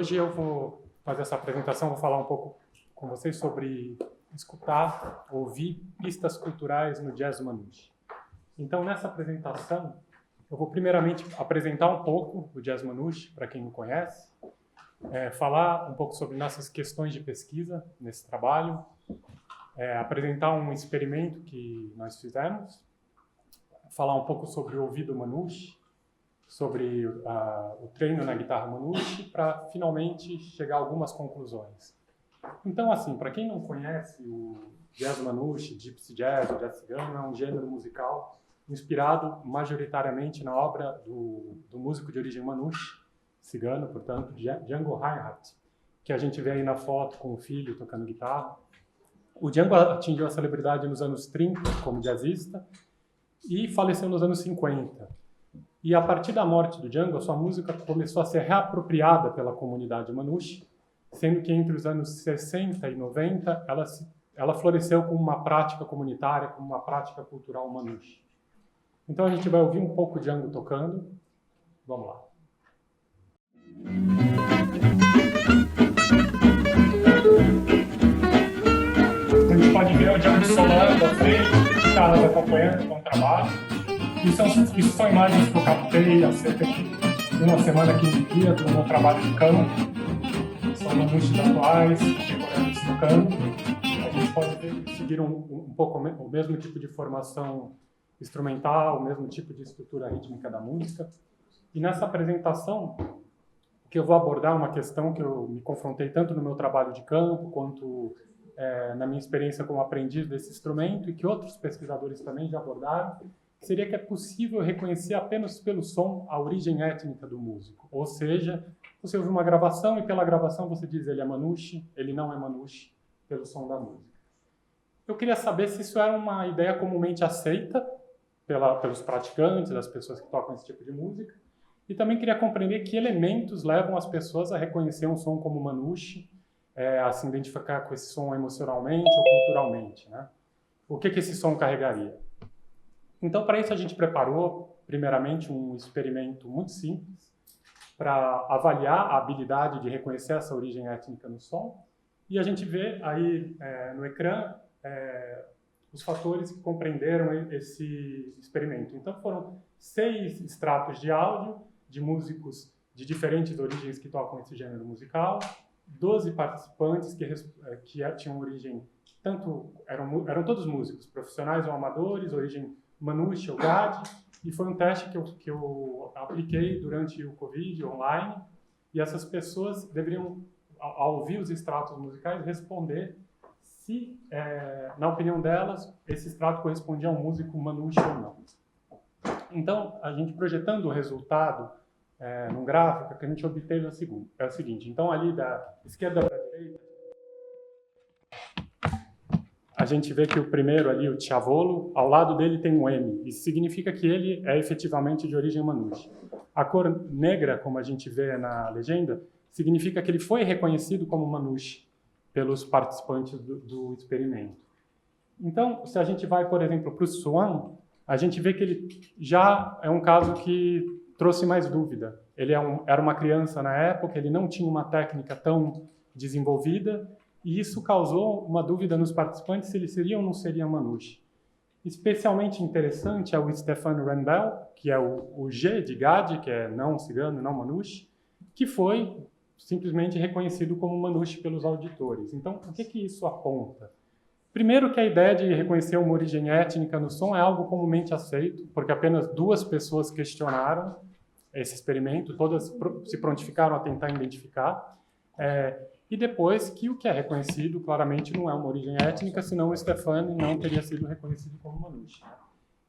hoje eu vou fazer essa apresentação, vou falar um pouco com vocês sobre escutar, ouvir pistas culturais no jazz manouche. Então, nessa apresentação, eu vou primeiramente apresentar um pouco o jazz manouche, para quem não conhece, falar um pouco sobre nossas questões de pesquisa nesse trabalho, apresentar um experimento que nós fizemos, falar um pouco sobre o ouvido manouche, sobre o treino na guitarra manouche, para finalmente chegar a algumas conclusões. Então, assim, para quem não conhece, o jazz manouche, gypsy jazz, o jazz cigano, é um gênero musical inspirado majoritariamente na obra do músico de origem manouche, cigano, portanto, Django Reinhardt, que a gente vê aí na foto com o filho tocando guitarra. O Django atingiu a celebridade nos anos 30 como jazzista e faleceu nos anos 50. E a partir da morte do Django, a sua música começou a ser reapropriada pela comunidade manouche, sendo que entre os anos 60 e 90 ela floresceu como uma prática comunitária, como uma prática cultural manouche. Então a gente vai ouvir um pouco Django tocando. Vamos lá. A gente pode ver o Django solando à frente, guitarras acompanhando com o trabalho. Isso são imagens que eu captei há cerca de uma semana, 15 dias, do meu trabalho de campo. São manouches atuais, contemporâneos tocando. A gente pode seguir um pouco o mesmo tipo de formação instrumental, o mesmo tipo de estrutura rítmica da música. E nessa apresentação, que eu vou abordar uma questão que eu me confrontei tanto no meu trabalho de campo, quanto na minha experiência como aprendiz desse instrumento, e que outros pesquisadores também já abordaram, seria que é possível reconhecer apenas pelo som a origem étnica do músico. Ou seja, você ouve uma gravação e pela gravação você diz ele é manouche, ele não é manouche, pelo som da música. Eu queria saber se isso era uma ideia comumente aceita pelos praticantes, das pessoas que tocam esse tipo de música, e também queria compreender que elementos levam as pessoas a reconhecer um som como manouche, a se identificar com esse som emocionalmente ou culturalmente, né? O que esse som carregaria? Então, para isso, a gente preparou, primeiramente, um experimento muito simples para avaliar a habilidade de reconhecer essa origem étnica no som. E a gente vê aí no ecrã os fatores que compreenderam esse experimento. Então, foram 6 extratos de áudio de músicos de diferentes origens que tocam esse gênero musical, 12 participantes que tinham origem, eram todos músicos, profissionais ou amadores, origem manouche ou gade, e foi um teste que eu apliquei durante o Covid online, e essas pessoas deveriam, ao ouvir os extratos musicais, responder se, na opinião delas, esse extrato correspondia a um músico manouche ou não. Então, a gente projetando o resultado num gráfico, que a gente obteve é o seguinte. Então, ali da esquerda para a direita, a gente vê que o primeiro ali, o Tiavolo, ao lado dele tem um M. Isso significa que ele é efetivamente de origem manouche. A cor negra, como a gente vê na legenda, significa que ele foi reconhecido como manouche pelos participantes do experimento. Então, se a gente vai, por exemplo, para o Swan, a gente vê que ele já é um caso que trouxe mais dúvida. Ele era uma criança na época, ele não tinha uma técnica tão desenvolvida, e isso causou uma dúvida nos participantes se ele seria ou não seria manouche. Especialmente interessante é o Stefan Rembel, que é o G de Gade, que é não cigano, não manouche, que foi simplesmente reconhecido como manouche pelos auditores. Então, o que isso aponta? Primeiro que a ideia de reconhecer uma origem étnica no som é algo comumente aceito, porque apenas 2 pessoas questionaram esse experimento, todas se prontificaram a tentar identificar, e depois que o que é reconhecido claramente não é uma origem étnica, senão o Stefan não teria sido reconhecido como manouche.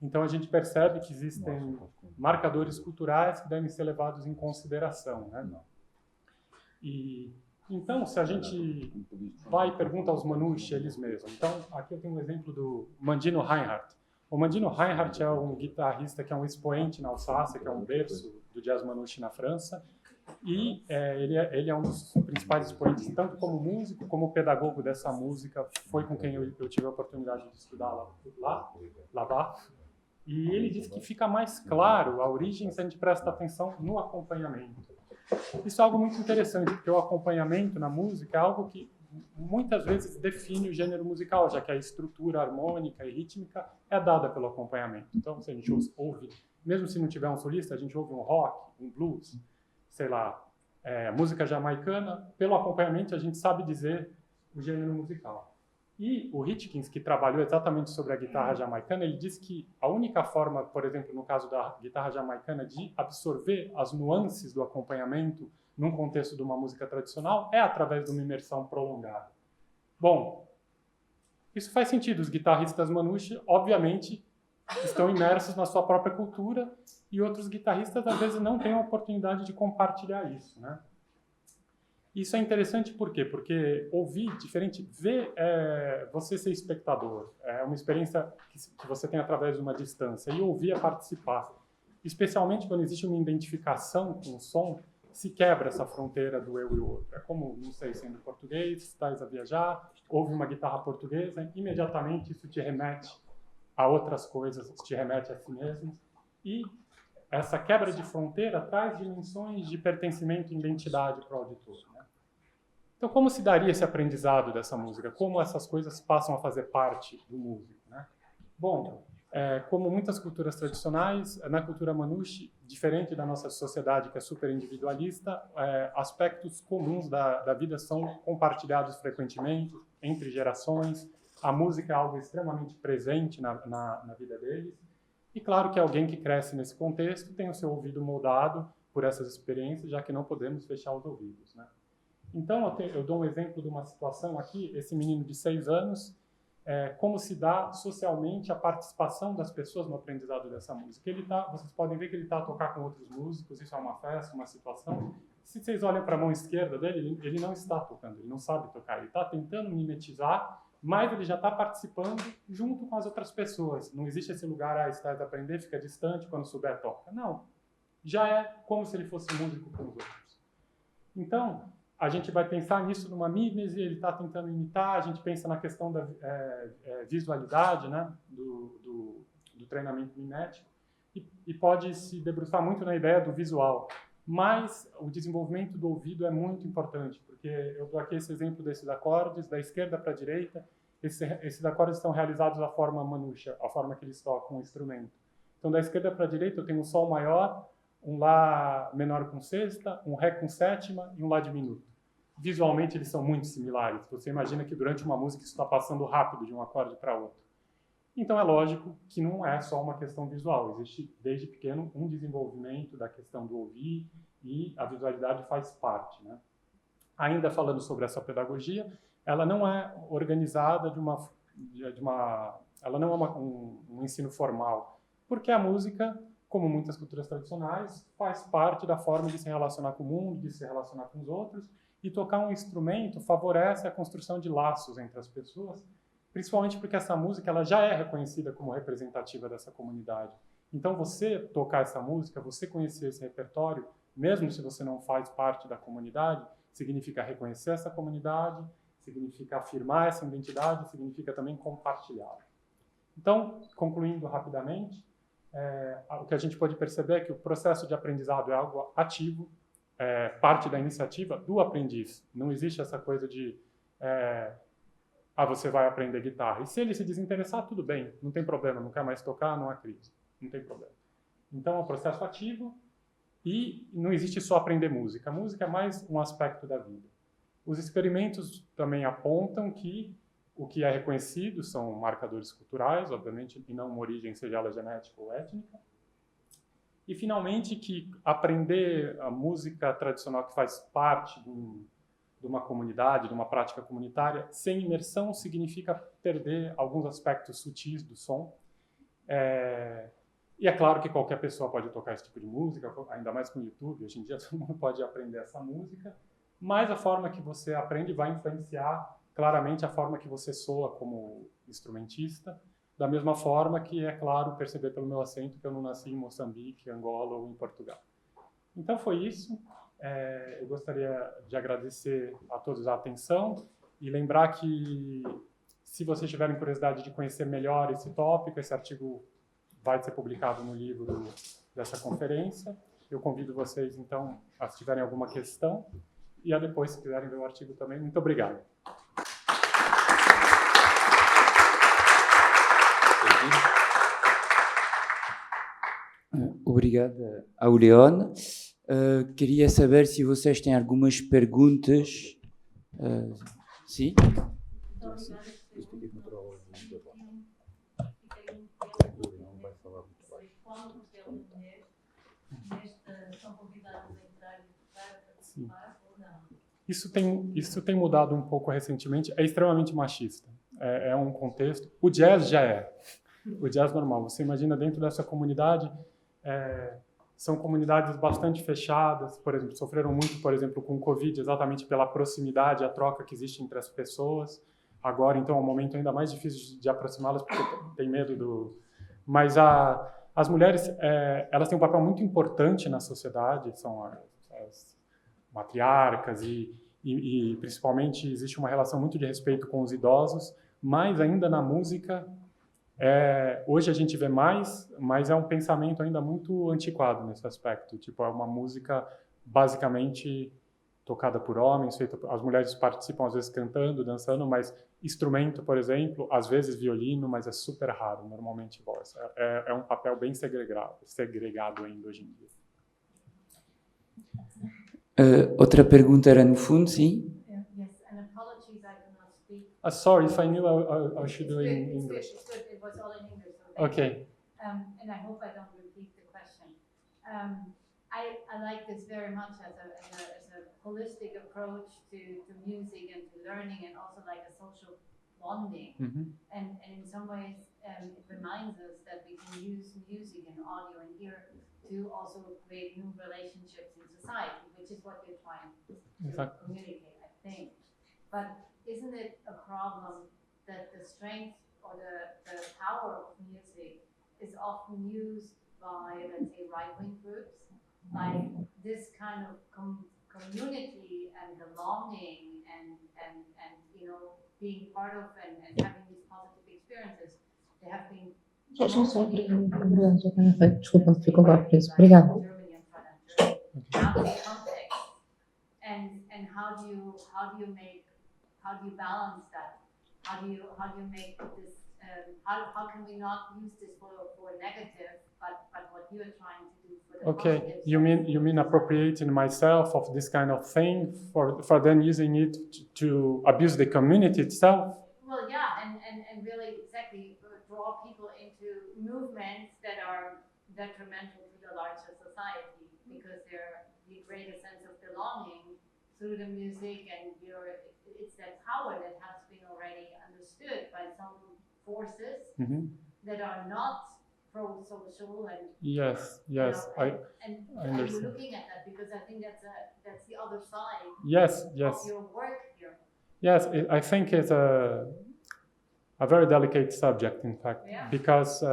Então a gente percebe que existem marcadores culturais que devem ser levados em consideração, né? Então, se a gente vai e pergunta aos manouche eles mesmos. Então, aqui eu tenho um exemplo do Mandino Reinhardt. O Mandino Reinhardt é um guitarrista que é um expoente na Alsácia, que é um berço do jazz manouche na França. E ele é um dos principais expoentes, tanto como músico, como pedagogo dessa música. Foi com quem eu tive a oportunidade de estudar lá. E ele diz que fica mais claro a origem se a gente presta atenção no acompanhamento. Isso é algo muito interessante, porque o acompanhamento na música é algo que muitas vezes define o gênero musical, já que a estrutura harmônica e rítmica é dada pelo acompanhamento. Então, se a gente ouve, mesmo se não tiver um solista, a gente ouve um rock, um blues, sei lá, música jamaicana, pelo acompanhamento a gente sabe dizer o gênero musical. E o Hitchens, que trabalhou exatamente sobre a guitarra jamaicana, ele diz que a única forma, por exemplo, no caso da guitarra jamaicana, de absorver as nuances do acompanhamento num contexto de uma música tradicional é através de uma imersão prolongada. Bom, isso faz sentido. Os guitarristas manouche, obviamente, estão imersos na sua própria cultura e outros guitarristas, às vezes, não têm a oportunidade de compartilhar isso, né? Isso é interessante por quê? Porque ouvir diferente, ver você ser espectador, é uma experiência que você tem através de uma distância, e ouvir é participar. Especialmente quando existe uma identificação com o som, se quebra essa fronteira do eu e o outro. É como, não sei, sendo português, estás a viajar, ouve uma guitarra portuguesa, imediatamente isso te remete a outras coisas, te remete a si mesmo, e essa quebra de fronteira traz dimensões de pertencimento e identidade para o auditor, né? Então, como se daria esse aprendizado dessa música? Como essas coisas passam a fazer parte do músico, né? Bom, como muitas culturas tradicionais, na cultura manouche, diferente da nossa sociedade que é super individualista, aspectos comuns da vida são compartilhados frequentemente entre gerações. A música é algo extremamente presente na vida deles. E claro que alguém que cresce nesse contexto tem o seu ouvido moldado por essas experiências, já que não podemos fechar os ouvidos, né? Então, eu dou um exemplo de uma situação aqui, esse menino de 6 anos, como se dá socialmente a participação das pessoas no aprendizado dessa música. Vocês podem ver que ele está a tocar com outros músicos, isso é uma festa, uma situação. Se vocês olham para a mão esquerda dele, ele não está tocando, ele não sabe tocar, ele está tentando mimetizar, mas ele já está participando junto com as outras pessoas. Não existe esse lugar, está a aprender, fica distante, quando souber toca. Não, já é como se ele fosse músico com os outros. Então, a gente vai pensar nisso numa mímese, ele está tentando imitar, a gente pensa na questão da visualidade, né, do treinamento mimético, e pode se debruçar muito na ideia do visual. Mas o desenvolvimento do ouvido é muito importante, porque eu dou aqui esse exemplo desses acordes, da esquerda para a direita. Esses acordes estão realizados da forma manouche, a forma que eles tocam o instrumento. Então, da esquerda para a direita, eu tenho um sol maior, um Lá menor com sexta, um Ré com sétima e um Lá diminuto. Visualmente, eles são muito similares. Você imagina que durante uma música isso está passando rápido de um acorde para outro. Então, é lógico que não é só uma questão visual. Existe, desde pequeno, um desenvolvimento da questão do ouvir e a visualidade faz parte, né? Ainda falando sobre essa pedagogia, ela não é organizada ela não é um ensino formal, porque a música, como muitas culturas tradicionais, faz parte da forma de se relacionar com o mundo, de se relacionar com os outros, e tocar um instrumento favorece a construção de laços entre as pessoas, principalmente porque essa música ela já é reconhecida como representativa dessa comunidade. Então, você tocar essa música, você conhecer esse repertório, mesmo se você não faz parte da comunidade, significa reconhecer essa comunidade, significa afirmar essa identidade, significa também compartilhá-la. Então, concluindo rapidamente, o que a gente pode perceber é que o processo de aprendizado é algo ativo, parte da iniciativa do aprendiz. Não existe essa coisa de você vai aprender guitarra. E se ele se desinteressar, tudo bem, não tem problema, não quer mais tocar, não há crise, não tem problema. Então, é um processo ativo e não existe só aprender música. A música é mais um aspecto da vida. Os experimentos também apontam que o que é reconhecido são marcadores culturais, obviamente, e não uma origem, seja ela genética ou étnica. E, finalmente, que aprender a música tradicional que faz parte de uma comunidade, de uma prática comunitária, sem imersão significa perder alguns aspectos sutis do som. E é claro que qualquer pessoa pode tocar esse tipo de música, ainda mais com o YouTube, hoje em dia todo mundo pode aprender essa música, mas a forma que você aprende vai influenciar claramente a forma que você soa como instrumentista, da mesma forma que, é claro, perceber pelo meu acento que eu não nasci em Moçambique, Angola ou em Portugal. Então foi isso. Eu gostaria de agradecer a todos a atenção e lembrar que, se vocês tiverem curiosidade de conhecer melhor esse tópico, esse artigo vai ser publicado no livro dessa conferência. Eu convido vocês, então, a se tiverem alguma questão, e a depois, se quiserem ver o artigo também. Muito obrigado. Obrigado ao Leon. Queria saber se vocês têm algumas perguntas. Sim? Isso tem mudado um pouco recentemente. É extremamente machista. É um contexto. O jazz já é. O jazz normal. Você imagina dentro dessa comunidade, são comunidades bastante fechadas, por exemplo, sofreram muito, por exemplo, com o Covid, exatamente pela proximidade, a troca que existe entre as pessoas. Agora, então, é um momento ainda mais difícil de aproximá-las, porque tem medo do... Mas as mulheres, elas têm um papel muito importante na sociedade, são as matriarcas e principalmente existe uma relação muito de respeito com os idosos, mas ainda na música, hoje a gente vê mais, mas é um pensamento ainda muito antiquado nesse aspecto. Tipo, é uma música basicamente tocada por homens, as mulheres participam às vezes cantando, dançando, mas instrumento, por exemplo, às vezes violino, mas é super raro, normalmente voz. É um papel bem segregado ainda hoje em dia. Outra pergunta era no fundo, sim? Yes, and apologies, I cannot speak. Sorry, if I knew I should do in English. It's good. It was all in English. So Okay. And I hope I don't repeat the question. I like this very much as a holistic approach to music and to learning, and also like a social bonding. Mm-hmm. And in some ways, it reminds us that we can use music and audio and ear to also create new relationships in society, which is what you're trying to communicate, I think. But isn't it a problem that the strength or the power of music is often used by, let's say, right-wing groups, like this kind of community and belonging and you know, being part of and having these positive experiences, they have been Desculpa, ficou agora preso. Obrigada. And how do you balance that? How do you make this? How can we not use this for negative, but what you are trying to do for the Okay, positive? you mean appropriating myself of this kind of thing for then using it to abuse the community itself? Well, yeah, and really exactly draw people into movements that are detrimental to the larger society, because you create a sense of belonging through the music, and it's that power that has been already understood by some forces that are not pro-social and Yes, you know, I and understand. you're looking at that because I think that's the other side Yes. of your work here. Yes, I think it's a very delicate subject, in fact, Yeah. because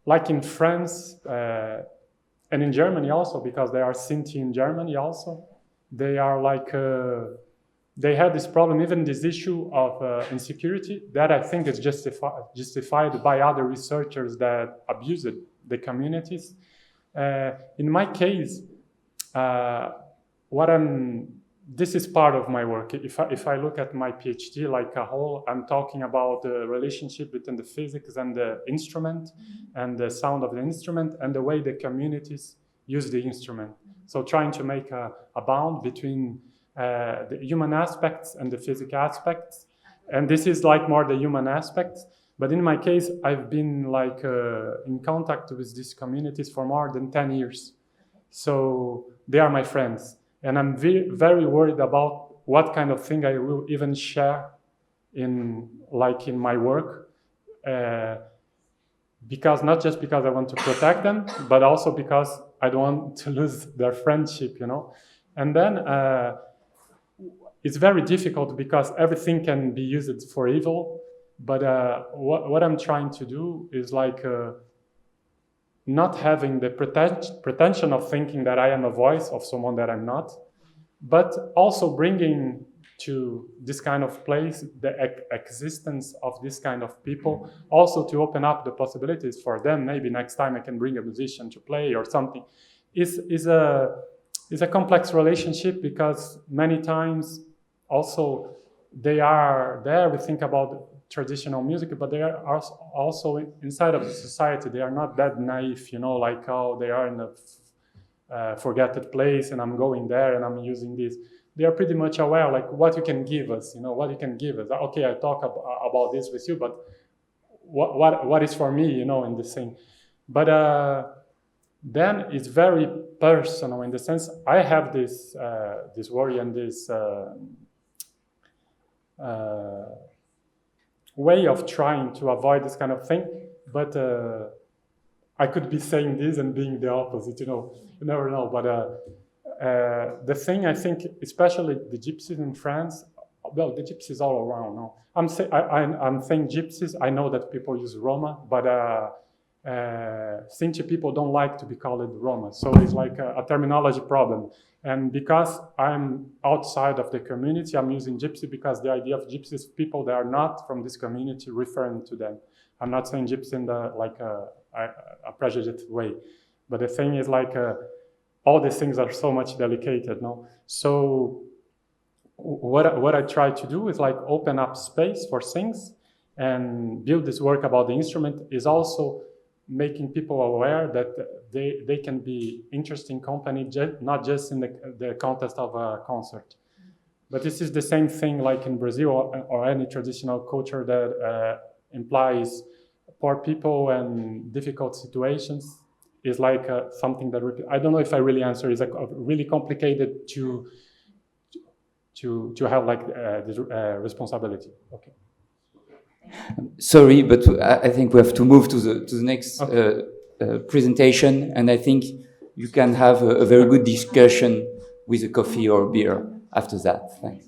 like in France and in Germany also, because they are Sinti in Germany also, they are like, they had this problem, even this issue of insecurity, that I think is justified by other researchers that abused the communities. In my case, this is part of my work. If I look at my PhD like a whole, I'm talking about the relationship between the physics and the instrument, and the sound of the instrument, and the way the communities use the instrument. So trying to make a bound between the human aspects and the physical aspects. And this is like more the human aspects. But in my case, I've been like in contact with these communities for more than 10 years. So they are my friends. And I'm very worried about what kind of thing I will even share in my work. Because not just because I want to protect them, but also because I don't want to lose their friendship, you know. And then it's very difficult because everything can be used for evil. But what I'm trying to do is like not having the pretension of thinking that I am a voice of someone that I'm not, but also bringing to this kind of place, the existence of this kind of people, also to open up the possibilities for them. Maybe next time I can bring a musician to play or something. Is a complex relationship, because many times also they are there, we think about traditional music, but they are also inside of the society. They are not that naive, you know, like, oh, they are in a forgotten place and I'm going there and I'm using this. They are pretty much aware, like, what you can give us, you know, what you can give us. Okay, I talk about this with you, but what is for me, you know, in this thing. But then it's very personal, in the sense I have this this worry and this way of trying to avoid this kind of thing, but I could be saying this and being the opposite, you know, you never know. But the thing, I think, especially the gypsies in France, well, the gypsies all around, no? I'm saying gypsies, I know that people use Roma, but Sinti people don't like to be called Roma, so it's like a terminology problem. And because I'm outside of the community, I'm using gypsy because the idea of gypsies, people that are not from this community, referring to them. I'm not saying gypsy in the like a prejudiced way, but the thing is, like, all these things are so much delicate, no? So what I try to do is, like, open up space for things and build this work about the instrument, is also making people aware that they can be interesting company, not just in the context of a concert. But this is the same thing like in Brazil or any traditional culture that implies poor people and difficult situations, is like something that, I don't know if I really answer, is really complicated to have like this responsibility. Okay. Sorry, but I think we have to move to the next presentation, and I think you can have a very good discussion with a coffee or beer after that. Thanks.